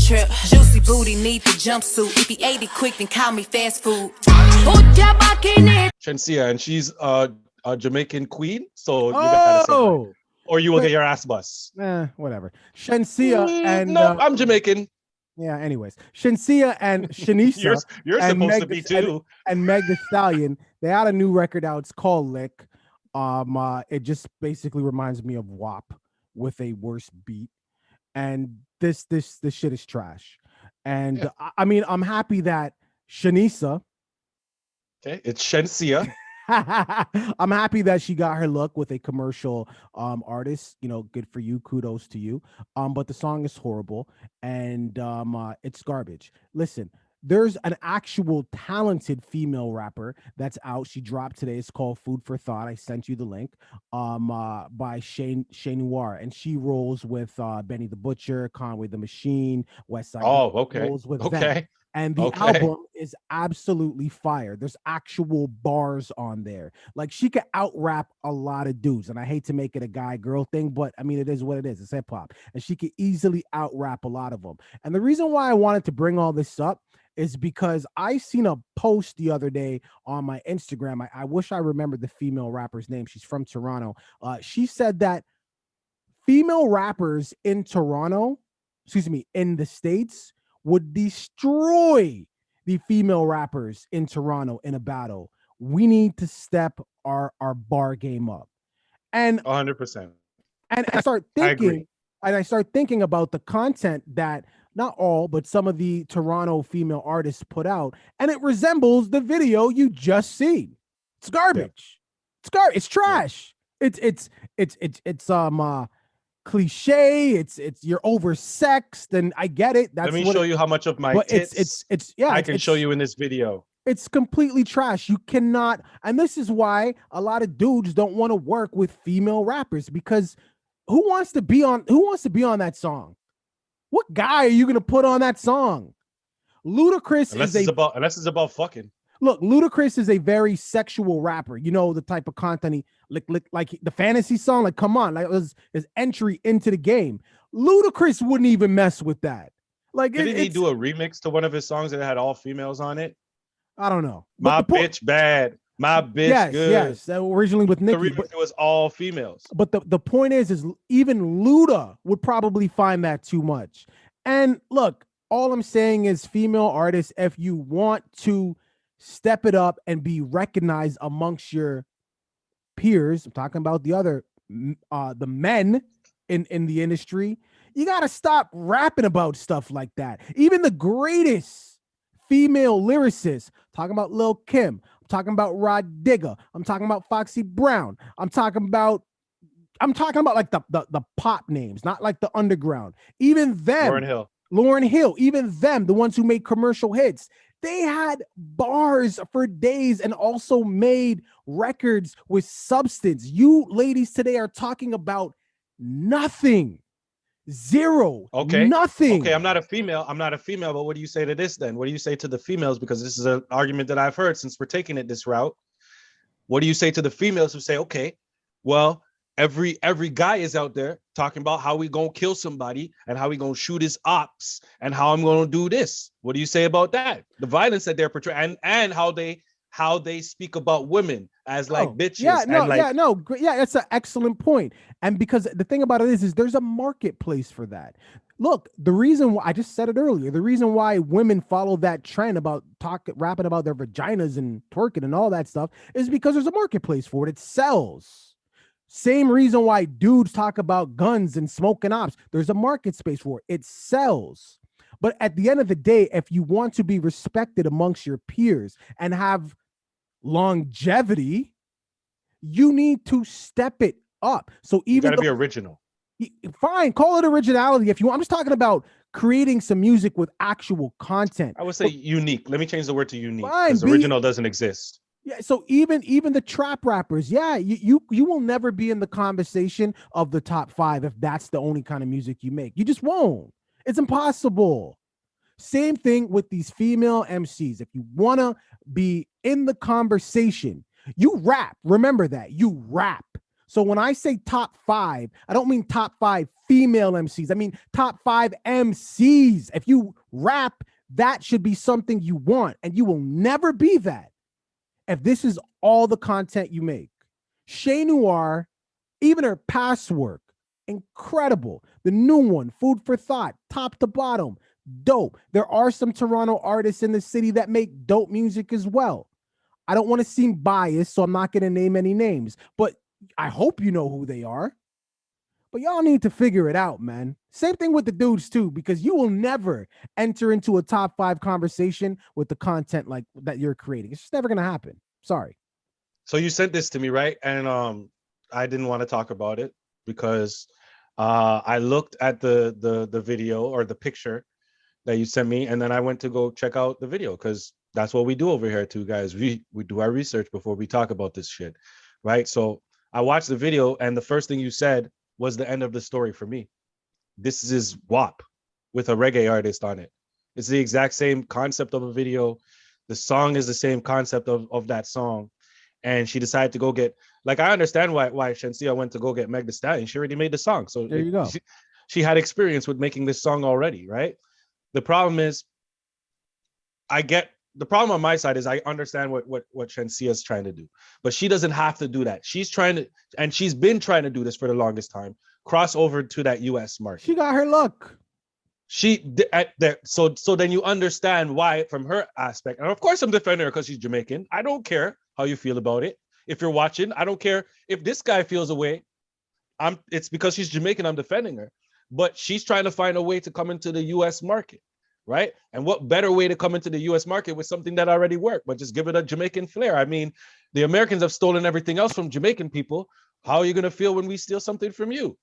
trip. Juicy booty need the jumpsuit. If he ate it quick, then call me fast food. Put your back in it. Shenseea, and she's a Jamaican queen, so you gotta say hi, Oh, or you will get your ass bust. whatever. Shenseea and Nope, I'm Jamaican. yeah. Anyways, Shenseea and Shenseea You're and supposed Meg to be the- and- too. and Meg the Stallion. They had a new record out. It's called Lick. It just basically reminds me of WAP with a worse beat. And this shit is trash. And Yeah. I mean, I'm happy that Shenseea. Okay, it's Shenseea. I'm happy that she got her look with a commercial artist. You know, good for you. Kudos to you. But the song is horrible and it's garbage. Listen, there's an actual talented female rapper that's out. She dropped today. It's called Food for Thought. I sent you the link. By Shenseea, and she rolls with Benny the Butcher, Conway the Machine, West Side. Oh, okay. Rolls with them. Okay. And the album is absolutely fire. There's actual bars on there. Like she could out rap a lot of dudes. And I hate to make it a guy girl thing, but I mean, it is what it is. It's hip hop. And she could easily out rap a lot of them. And the reason why I wanted to bring all this up is because I seen a post the other day on my Instagram. I wish I remembered the female rapper's name. She's from Toronto. She said that female rappers in Toronto, in the States, would destroy the female rappers in Toronto in a battle. We need to step our bar game up. And 100%. And I start thinking, about the content that not all, but some of the Toronto female artists put out, and it resembles the video you just seen. It's garbage. Yeah. It's garbage. It's trash. Yeah. It's cliche. It's you're oversexed, and I get it. Let me show you how much of my tits I can show you in this video. It's completely trash. You cannot, and this is why a lot of dudes don't want to work with female rappers, because who wants to be on that song? What guy are you gonna put on that song? Ludacris unless it's about fucking. Look, Ludacris is a very sexual rapper. You know, the type of content he like the fantasy song. Like, come on, like his entry into the game. Ludacris wouldn't even mess with that. Like, didn't he do a remix to one of his songs that had all females on it? I don't know. My bitch bad. My bitch good. Yes, originally with Nicki. But it was all females. But the point is even Luda would probably find that too much. And look, all I'm saying is, female artists, if you want to step it up and be recognized amongst your peers, I'm talking about the men in the industry, you got to stop rapping about stuff like that. Even the greatest female lyricists, talking about Lil' Kim, I'm talking about Rod Digger, I'm talking about Foxy Brown, I'm talking about like the pop names, not like the underground. Even them, Lauryn Hill, even them, the ones who made commercial hits, they had bars for days and also made records with substance. You ladies today are talking about nothing. Zero. Okay. Nothing. Okay, I'm not a female, but what do you say to this then? What do you say to the females? Because this is an argument that I've heard since we're taking it this route. What do you say to the females who say, okay, well, every guy is out there talking about how we gonna kill somebody and how we gonna shoot his ops and how I'm gonna do this. What do you say about that? The violence that they're portraying and how they speak about women as like bitches. Yeah, that's an excellent point. And because the thing about it is there's a marketplace for that. Look, the reason why I just said it earlier, the reason why women follow that trend about rapping about their vaginas and twerking and all that stuff is because there's a marketplace for it. It sells. Same reason why dudes talk about guns and smoking ops. There's a market space for it. It sells. But at the end of the day, if you want to be respected amongst your peers and have longevity, you need to step it up. So even you gotta be original. Fine, call it originality if you want. I'm just talking about creating some music with actual content. I would say unique. Let me change the word to unique, because original doesn't exist. Yeah, so even the trap rappers, yeah, you will never be in the conversation of the top 5 if that's the only kind of music you make. You just won't. It's impossible. Same thing with these female MCs. If you want to be in the conversation, you rap. Remember that. You rap. So when I say top 5, I don't mean top 5 female MCs. I mean top 5 MCs. If you rap, that should be something you want, and you will never be that if this is all the content you make. Shay Noir, even her past work, incredible. The new one, Food for Thought, top to bottom, dope. There are some Toronto artists in the city that make dope music as well. I don't want to seem biased, so I'm not going to name any names, but I hope you know who they are. But y'all need to figure it out, man. Same thing with the dudes too, because you will never enter into a top 5 conversation with the content like that you're creating. It's just never going to happen. Sorry. So you sent this to me, right? And I didn't want to talk about it because I looked at the video or the picture that you sent me, and then I went to go check out the video because that's what we do over here too, guys. We do our research before we talk about this shit, right? So I watched the video, and the first thing you said was the end of the story for me. This is WAP with a reggae artist on it. It's the exact same concept of a video. The song is the same concept of that song. And she decided to go get, like, I understand why Shenseea went to go get Meg Thee Stallion. She already made the song. So there you go. She had experience with making this song already, right? The problem is, the problem on my side is I understand what Shenseea is trying to do, but she doesn't have to do that. She's trying to, and she's been trying to do this for the longest time, cross over to that US market. She got her luck. So then you understand why from her aspect. And of course I'm defending her because she's Jamaican. I don't care how you feel about it. If you're watching, I don't care if this guy feels a way. It's because she's Jamaican, I'm defending her. But she's trying to find a way to come into the US market, right? And what better way to come into the US market with something that already worked, but just give it a Jamaican flair. I mean, the Americans have stolen everything else from Jamaican people. How are you going to feel when we steal something from you?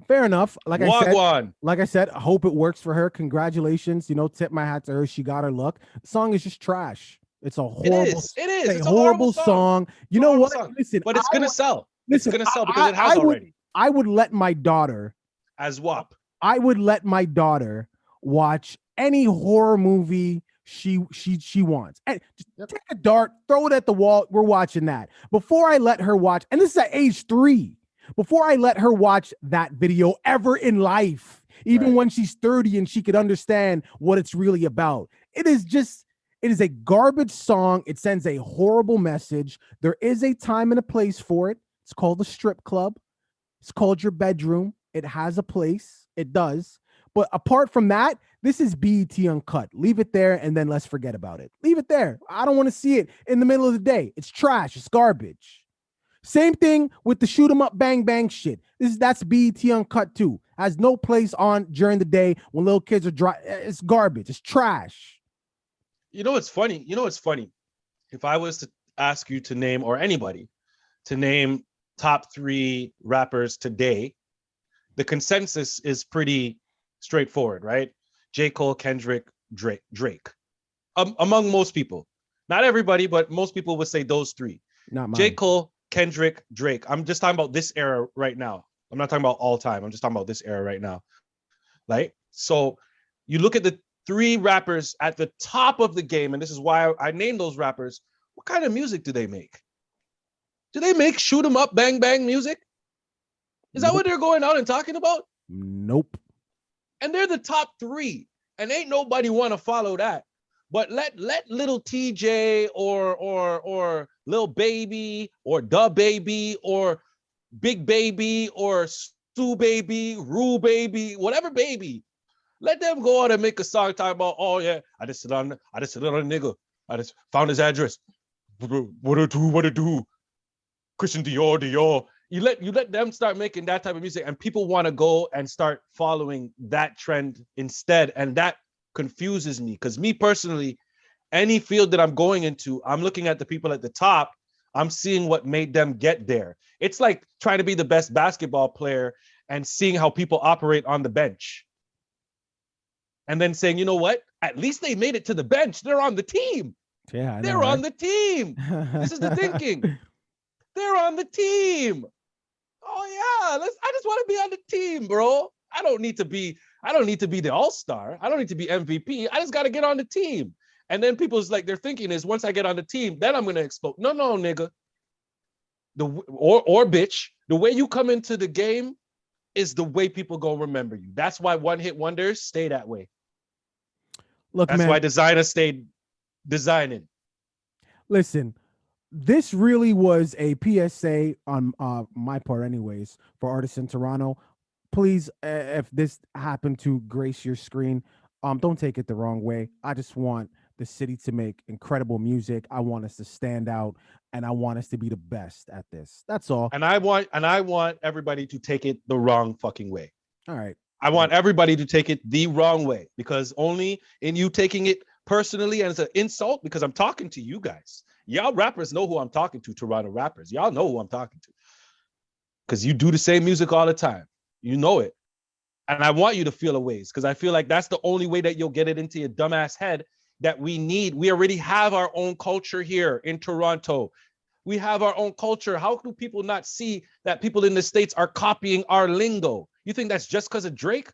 Fair enough. Like Wagwan. I said, I hope it works for her. Congratulations. You know, tip my hat to her. She got her luck. The song is just trash. It's a horrible. It is. It's a horrible song. You know what? Listen, but it's gonna sell. It's gonna sell because it has already. I would let my daughter, as WAP. I would let my daughter watch any horror movie she wants. And just take a dart, throw it at the wall. We're watching that. Before I let her watch, and this is at age 3. Before I let her watch that video ever in life, even when she's 30 and she could understand what it's really about. It is a garbage song. It sends a horrible message. There is a time and a place for it. It's called the strip club. It's called your bedroom. It has a place. It does. But apart from that, this is BET Uncut. Leave it there and then let's forget about it. Leave it there. I don't want to see it in the middle of the day. It's trash. It's garbage. Same thing with the shoot 'em up bang bang shit. That's BET Uncut too. Has no place on during the day when little kids are dry. It's garbage. It's trash. You know what's funny? If I was to ask you to name, or anybody to name, top 3 rappers today, the consensus is pretty straightforward, right? J. Cole, Kendrick, Drake. Among most people. Not everybody, but most people would say those 3. Not mine. J. Cole, Kendrick, Drake. I'm just talking about this era right now. I'm not talking about all time. I'm just talking about this era right now. Right? So you look at the 3 rappers at the top of the game, and this is why I named those rappers. What kind of music do they make? Do they make shoot 'em up, bang bang music? Is that what they're going out and talking about? Nope. And they're the top 3, and ain't nobody want to follow that. But let little TJ or Lil Baby or Da Baby or Big Baby or Stu Baby, Rue Baby, whatever baby, let them go out and make a song talking about, oh yeah, I just sit on a nigga. I just found his address. What it do? Christian Dior. You let them start making that type of music, and people want to go and start following that trend instead. And that confuses me, because me personally, any field that I'm going into, I'm looking at the people at the top. I'm seeing what made them get there. It's like trying to be the best basketball player and seeing how people operate on the bench. And then saying, you know what? At least they made it to the bench. They're on the team. Yeah, they're on the team. This is the thinking. They're on the team. Oh yeah, I just want to be on the team, bro. I don't need to be the all-star. I don't need to be MVP. I just got to get on the team. And then people's like, their thinking is, once I get on the team, then I'm going to explode. No, nigga. or bitch, the way you come into the game is the way people gonna remember you. That's why one-hit wonders stay that way. Look, That's man, why designers stayed designing. listen, this really was a PSA on my part, anyways, for artists in Toronto. Please, if this happened to grace your screen, don't take it the wrong way. I just want the city to make incredible music. I want us to stand out, and I want us to be the best at this. That's all. And I want everybody to take it the wrong fucking way. All right. I want everybody to take it the wrong way, because only in you taking it personally as an insult, because I'm talking to you guys. Y'all rappers know who I'm talking to, Toronto rappers. Y'all know who I'm talking to, because you do the same music all the time. You know it. And I want you to feel a ways, because I feel like that's the only way that you'll get it into your dumbass head that we need. We already have our own culture here in Toronto. We have our own culture. How do people not see that people in the States are copying our lingo? You think that's just because of Drake?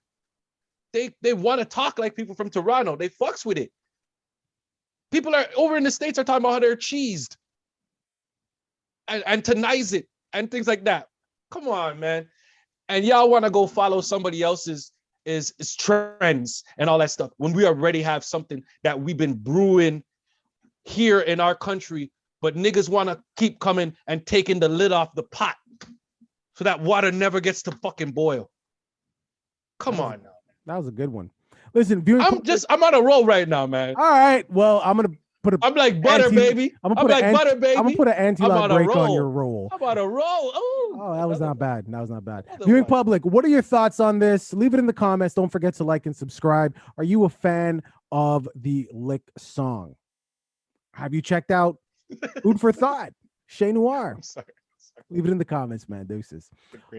They want to talk like people from Toronto. They fucks with it. People are over in the States are talking about how they're cheesed and tonize it and things like that. Come on, man. And y'all want to go follow somebody else's is trends and all that stuff when we already have something that we've been brewing here in our country, but niggas want to keep coming and taking the lid off the pot so that water never gets to fucking boil. Come on now. That was a good one. Listen, I'm on a roll right now, man. All right. Well, I'm like butter, baby. I'm like butter, baby. I'm gonna put an anti-lock break on your roll. I'm on a roll. Oh, that was not bad. That was not bad. Viewing public, what are your thoughts on this? Leave it in the comments. Don't forget to like and subscribe. Are you a fan of the Lick song? Have you checked out Food for Thought? Chez Noir. I'm sorry. Leave it in the comments, man. Deuces.